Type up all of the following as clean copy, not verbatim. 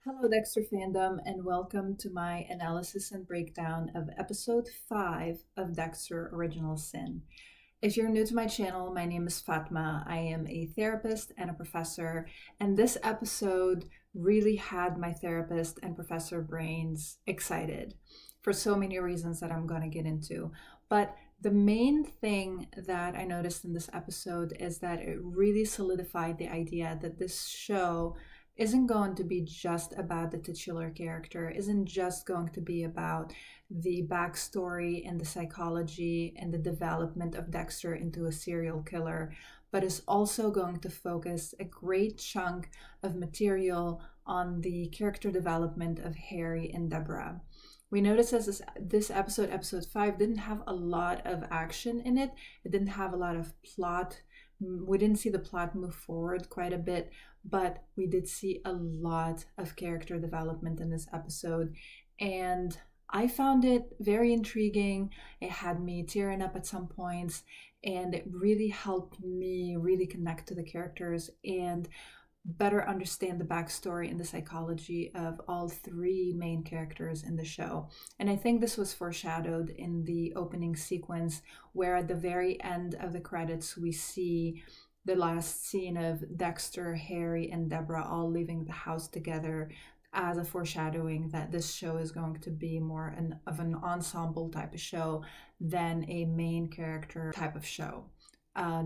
Hello, Dexter fandom, and welcome to my analysis and breakdown of episode 5 of Dexter Original Sin. If you're new to my channel, my name is Fatma. I am a therapist and a professor, and this episode really had my therapist and professor brains excited for so many reasons that I'm going to get into. But the main thing that I noticed in this episode is that it really solidified the idea that this show isn't going to be just about the titular character, isn't just going to be about the backstory and the psychology and the development of Dexter into a serial killer, but is also going to focus a great chunk of material on the character development of Harry and Deborah. We noticed as this episode, episode 5, didn't have a lot of action in it. It didn't have a lot of plot. We didn't see the plot move forward quite a bit, but we did see a lot of character development in this episode. And I found it very intriguing. It had me tearing up at some points, and it really helped me really connect to the characters and better understand the backstory and the psychology of all three main characters in the show. And I think this was foreshadowed in the opening sequence, where at the very end of the credits, we see the last scene of Dexter, Harry, and Deborah all leaving the house together as a foreshadowing that this show is going to be more of an ensemble type of show than a main character type of show.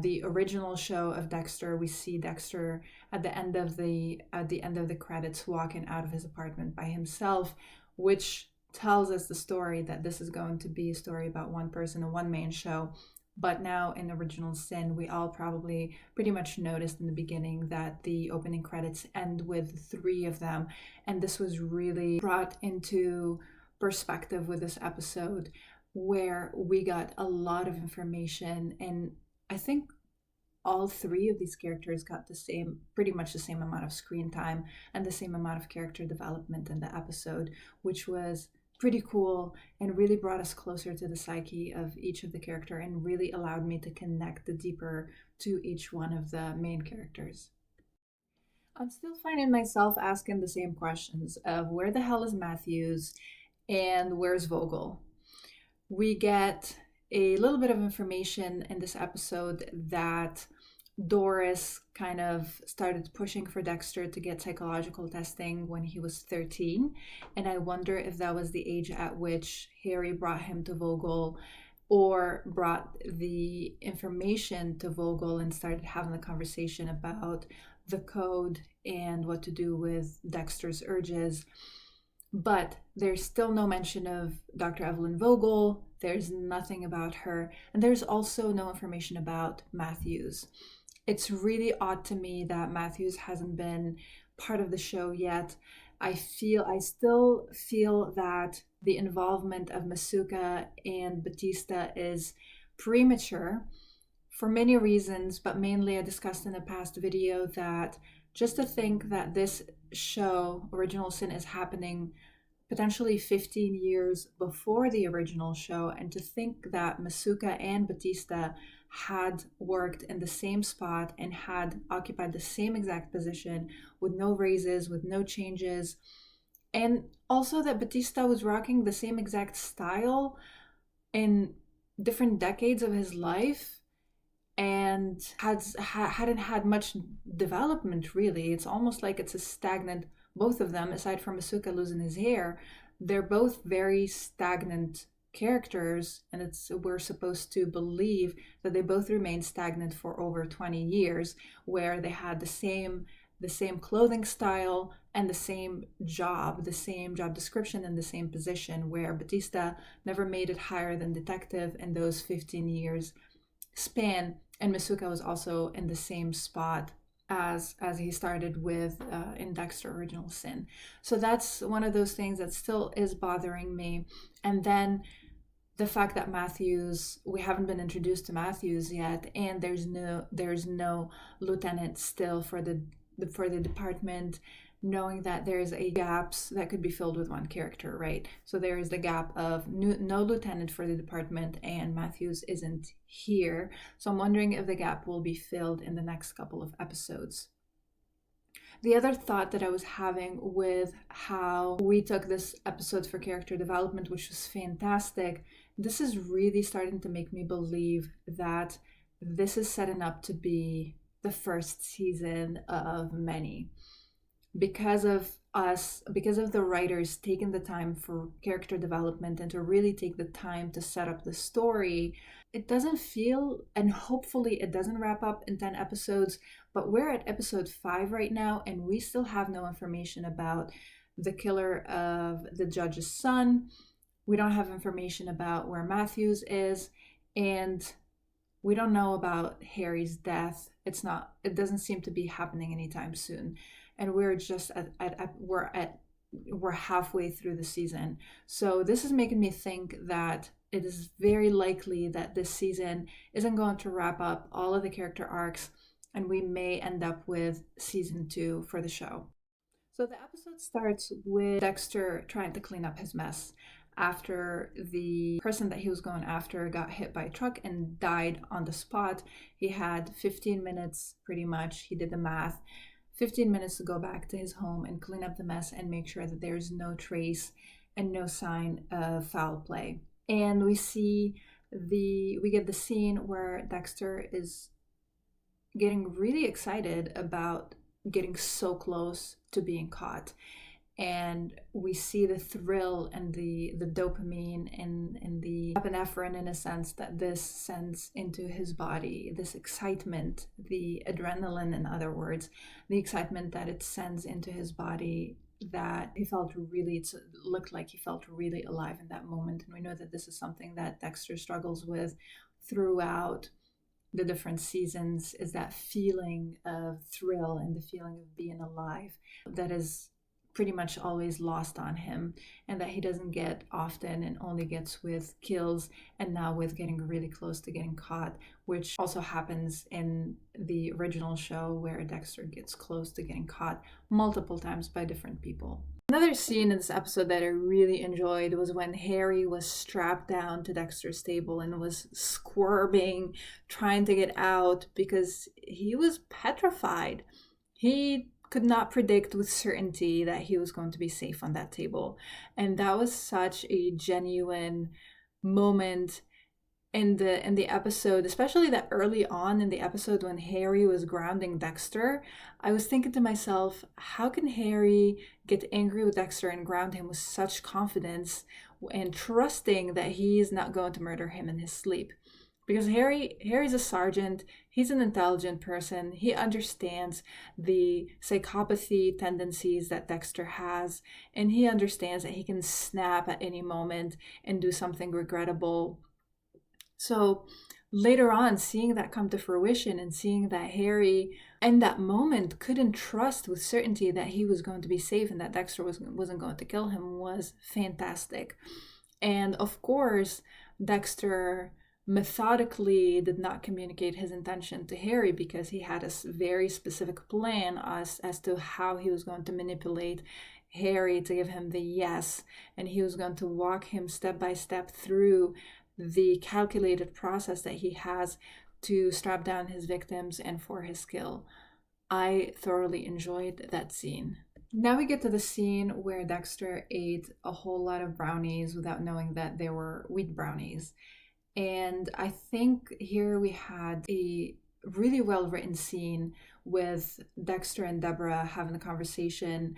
The original show of Dexter, we see Dexter at the end of the credits walking out of his apartment by himself, which tells us the story that this is going to be a story about one person, a one man show. But now in Original Sin, we all probably pretty much noticed in the beginning that the opening credits end with three of them, and this was really brought into perspective with this episode, where we got a lot of information. And I think all three of these characters got pretty much the same amount of screen time and the same amount of character development in the episode, which was pretty cool and really brought us closer to the psyche of each of the character and really allowed me to connect deeper to each one of the main characters. I'm still finding myself asking the same questions of where the hell is Matthews and where's Vogel? We get a little bit of information in this episode that Doris kind of started pushing for Dexter to get psychological testing when he was 13. And I wonder if that was the age at which Harry brought him to Vogel or brought the information to Vogel and started having the conversation about the code and what to do with Dexter's urges. But there's still no mention of Dr. Evelyn Vogel. There's nothing about her. And there's also no information about Matthews. It's really odd to me that Matthews hasn't been part of the show yet. I still feel that the involvement of Masuka and Batista is premature for many reasons, but mainly I discussed in a past video that just to think that this show, Original Sin, is happening potentially 15 years before the original show, and to think that Masuka and Batista had worked in the same spot and had occupied the same exact position with no raises, with no changes, and also that Batista was rocking the same exact style in different decades of his life and hadn't had much development really. It's almost like it's a stagnant, both of them, aside from Masuka losing his hair, they're both very stagnant characters, and we're supposed to believe that they both remained stagnant for over 20 years, where they had the same clothing style and the same job description and the same position, where Batista never made it higher than detective in those 15 years span, and Masuka was also in the same spot as he started with in Dexter Original Sin. So that's one of those things that still is bothering me. And then the fact that Matthews, we haven't been introduced to Matthews yet, and there's no lieutenant still for the department, knowing that there's a gaps that could be filled with one character, right? So there is the gap of no lieutenant for the department, and Matthews isn't here. So I'm wondering if the gap will be filled in the next couple of episodes. The other thought that I was having with how we took this episode for character development, which was fantastic, this is really starting to make me believe that this is setting up to be the first season of many, because of us, because of the writers taking the time for character development and to really take the time to set up the story. It doesn't feel, and hopefully it doesn't wrap up in 10 episodes, but we're at episode 5 right now, and we still have no information about the killer of the judge's son. We don't have information about where Matthews is, and we don't know about Harry's death. It doesn't seem to be happening anytime soon. And we're just we're halfway through the season. So this is making me think that it is very likely that this season isn't going to wrap up all of the character arcs, and we may end up with season 2 for the show. So the episode starts with Dexter trying to clean up his mess after the person that he was going after got hit by a truck and died on the spot. He had 15 minutes, pretty much, he did the math, 15 minutes to go back to his home and clean up the mess and make sure that there's no trace and no sign of foul play. And we get the scene where Dexter is getting really excited about getting so close to being caught. And we see the thrill and the dopamine and the epinephrine, in a sense, that this sends into his body, this excitement, the adrenaline, in other words, the excitement that it sends into his body, that it looked like he felt really alive in that moment. And we know that this is something that Dexter struggles with throughout the different seasons, is that feeling of thrill and the feeling of being alive that is pretty much always lost on him, and that he doesn't get often and only gets with kills, and now with getting really close to getting caught, which also happens in the original show where Dexter gets close to getting caught multiple times by different people. Another scene in this episode that I really enjoyed was when Harry was strapped down to Dexter's table and was squirming, trying to get out because he was petrified. He could not predict with certainty that he was going to be safe on that table. And that was such a genuine moment in the episode, especially that early on in the episode when Harry was grounding Dexter. I was thinking to myself, how can Harry get angry with Dexter and ground him with such confidence and trusting that he's not going to murder him in his sleep? Because Harry's a sergeant, he's an intelligent person, he understands the psychopathy tendencies that Dexter has, and he understands that he can snap at any moment and do something regrettable. So later on, seeing that come to fruition and seeing that Harry in that moment couldn't trust with certainty that he was going to be safe and that Dexter wasn't going to kill him was fantastic. And of course, Dexter methodically did not communicate his intention to Harry because he had a very specific plan as to how he was going to manipulate Harry to give him the yes, and he was going to walk him step by step through the calculated process that he has to strap down his victims and for his kill. I thoroughly enjoyed that scene. Now we get to the scene where Dexter ate a whole lot of brownies without knowing that they were wheat brownies. And I think here we had a really well-written scene with Dexter and Deborah having a conversation.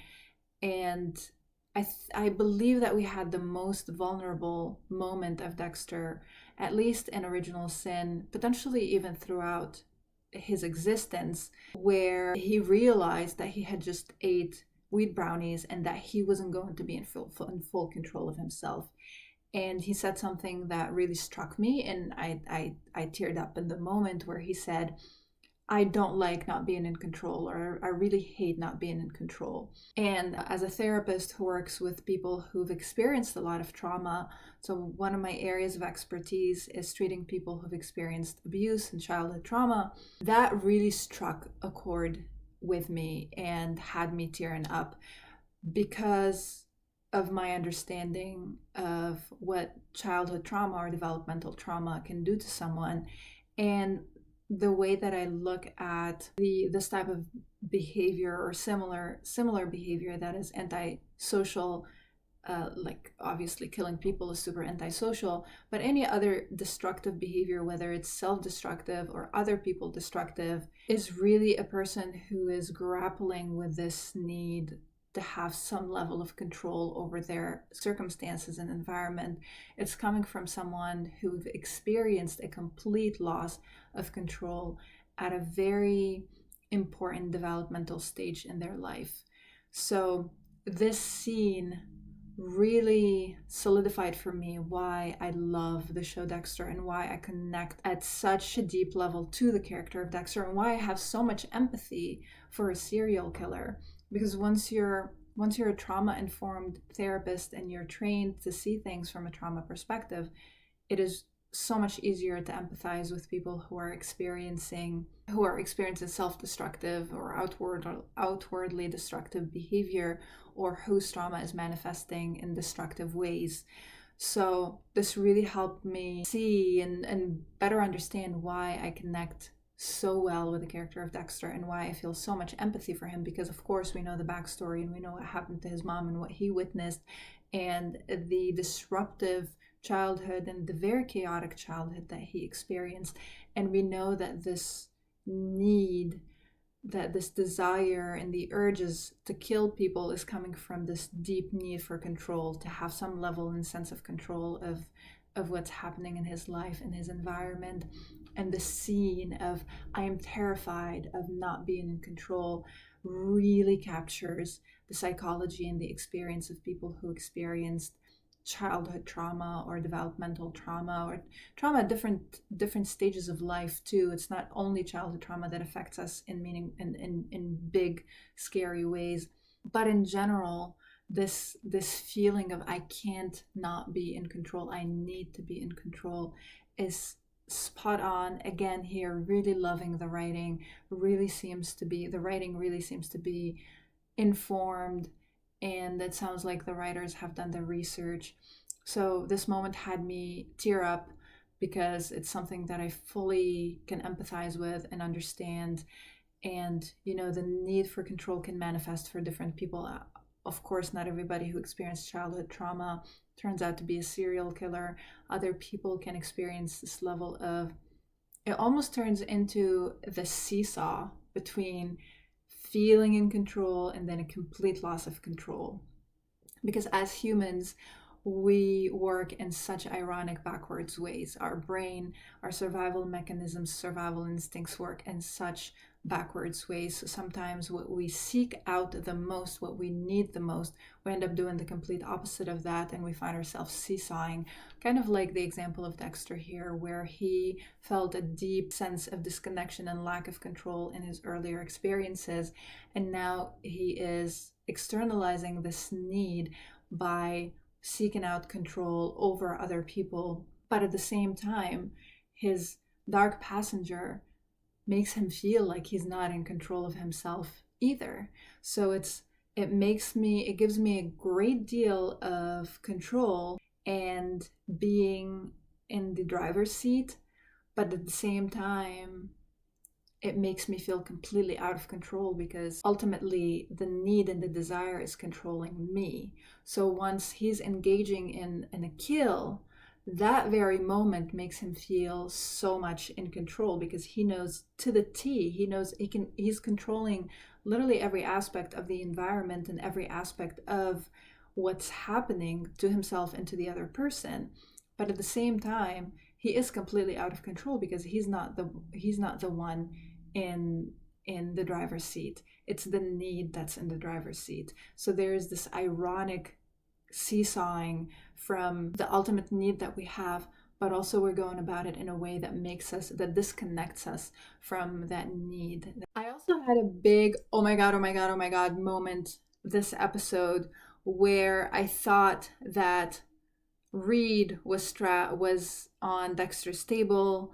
And I believe that we had the most vulnerable moment of Dexter, at least in Original Sin, potentially even throughout his existence, where he realized that he had just ate wheat brownies and that he wasn't going to be in full control of himself. And he said something that really struck me, and I teared up in the moment, where he said, I don't like not being in control, or I really hate not being in control. And as a therapist who works with people who've experienced a lot of trauma, so one of my areas of expertise is treating people who've experienced abuse and childhood trauma, that really struck a chord with me and had me tearing up, because of my understanding of what childhood trauma or developmental trauma can do to someone. And the way that I look at this type of behavior or similar behavior that is antisocial, like obviously killing people is super antisocial, but any other destructive behavior, whether it's self-destructive or other people destructive, is really a person who is grappling with this need to have some level of control over their circumstances and environment. It's coming from someone who've experienced a complete loss of control at a very important developmental stage in their life. So this scene really solidified for me why I love the show Dexter and why I connect at such a deep level to the character of Dexter and why I have so much empathy for a serial killer. Because once you're a trauma informed therapist and you're trained to see things from a trauma perspective, it is so much easier to empathize with people who are experiencing self-destructive or outwardly destructive behavior, or whose trauma is manifesting in destructive ways. So this really helped me see and better understand why I connect so well with the character of Dexter and why I feel so much empathy for him, because of course we know the backstory and we know what happened to his mom and what he witnessed and the disruptive childhood and the very chaotic childhood that he experienced. And we know that this need, that this desire and the urges to kill people is coming from this deep need for control, to have some level and sense of control of what's happening in his life and his environment. And the scene of I am terrified of not being in control really captures the psychology and the experience of people who experienced childhood trauma or developmental trauma or trauma at different stages of life too. It's not only childhood trauma that affects us in big scary ways, but in general, this feeling of I can't not be in control, I need to be in control, is spot on again here. Really loving the writing. The writing really seems to be informed, and it sounds like the writers have done the research. So this moment had me tear up because it's something that I fully can empathize with and understand. And the need for control can manifest for different people. Of course, not everybody who experienced childhood trauma turns out to be a serial killer. Other people can experience this level of, it almost turns into the seesaw between feeling in control and then a complete loss of control. Because as humans, we work in such ironic backwards ways. Our brain, our survival mechanisms, survival instincts work in such backwards ways. So sometimes what we seek out the most, what we need the most, we end up doing the complete opposite of that, and we find ourselves seesawing, kind of like the example of Dexter here, where he felt a deep sense of disconnection and lack of control in his earlier experiences, and now he is externalizing this need by seeking out control over other people. But at the same time, his dark passenger makes him feel like he's not in control of himself either. So it gives me a great deal of control and being in the driver's seat, but at the same time it makes me feel completely out of control, because ultimately the need and the desire is controlling me. So once he's engaging in a kill, that very moment makes him feel so much in control, because he knows to the T, he's controlling literally every aspect of the environment and every aspect of what's happening to himself and to the other person. But at the same time, he is completely out of control because he's not the one in the driver's seat. It's the need that's in the driver's seat. So there's this ironic seesawing from the ultimate need that we have, but also we're going about it in a way that disconnects us from that need. I also had a big oh my god moment this episode where I thought that Reed was on Dexter's table,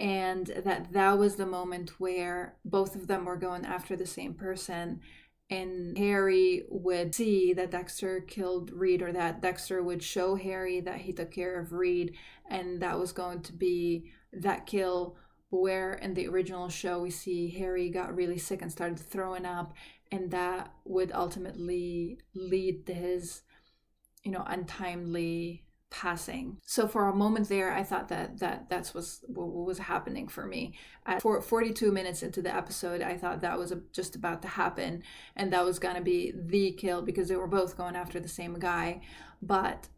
and that was the moment where both of them were going after the same person, and Harry would see that Dexter killed Reed, or that Dexter would show Harry that he took care of Reed, and that was going to be, that kill where in the original show we see Harry got really sick and started throwing up, and that would ultimately lead to his, untimely passing. So for a moment there, I thought that's what was happening for me. At 42 minutes into the episode, I thought that was just about to happen, and that was going to be the kill because they were both going after the same guy. But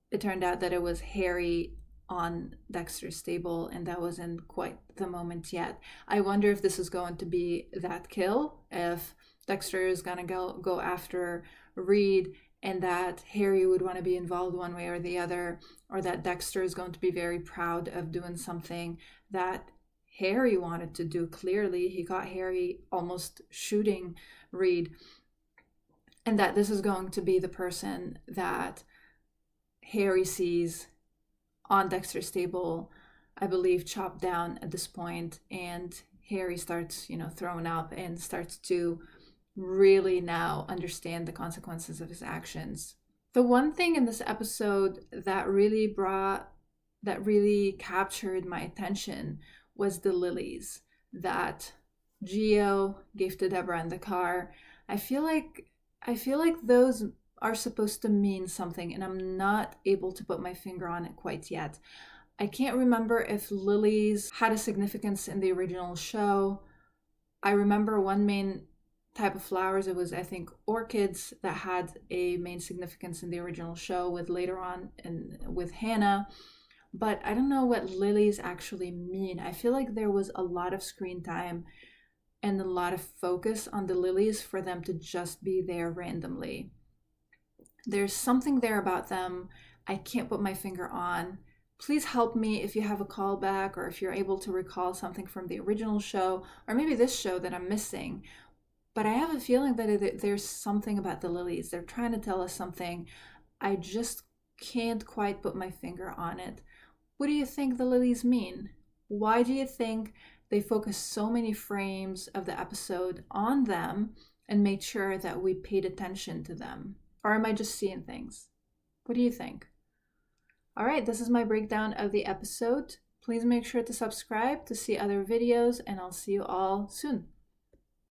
it turned out that it was Harry on Dexter's table, and that wasn't quite the moment yet. I wonder if this is going to be that kill, if Dexter is going to go after Reed, and that Harry would want to be involved one way or the other, or that Dexter is going to be very proud of doing something that Harry wanted to do. Clearly, he got Harry almost shooting Reed, and that this is going to be the person that Harry sees on Dexter's table, I believe, chopped down at this point, and Harry starts, throwing up and starts to really now understand the consequences of his actions. The one thing in this episode that really captured my attention was the lilies that Gio gave to Deborah in the car. I feel like those are supposed to mean something, and I'm not able to put my finger on it quite yet. I can't remember if lilies had a significance in the original show. I remember one main type of flowers, it was, I think, orchids, that had a main significance in the original show with later on and with Hannah. But I don't know what lilies actually mean. I feel like there was a lot of screen time and a lot of focus on the lilies for them to just be there randomly. There's something there about them I can't put my finger on. Please help me if you have a callback, or if you're able to recall something from the original show, or maybe this show that I'm missing. But I have a feeling that there's something about the lilies. They're trying to tell us something. I just can't quite put my finger on it. What do you think the lilies mean? Why do you think they focused so many frames of the episode on them and made sure that we paid attention to them? Or am I just seeing things? What do you think? All right, this is my breakdown of the episode. Please make sure to subscribe to see other videos, and I'll see you all soon.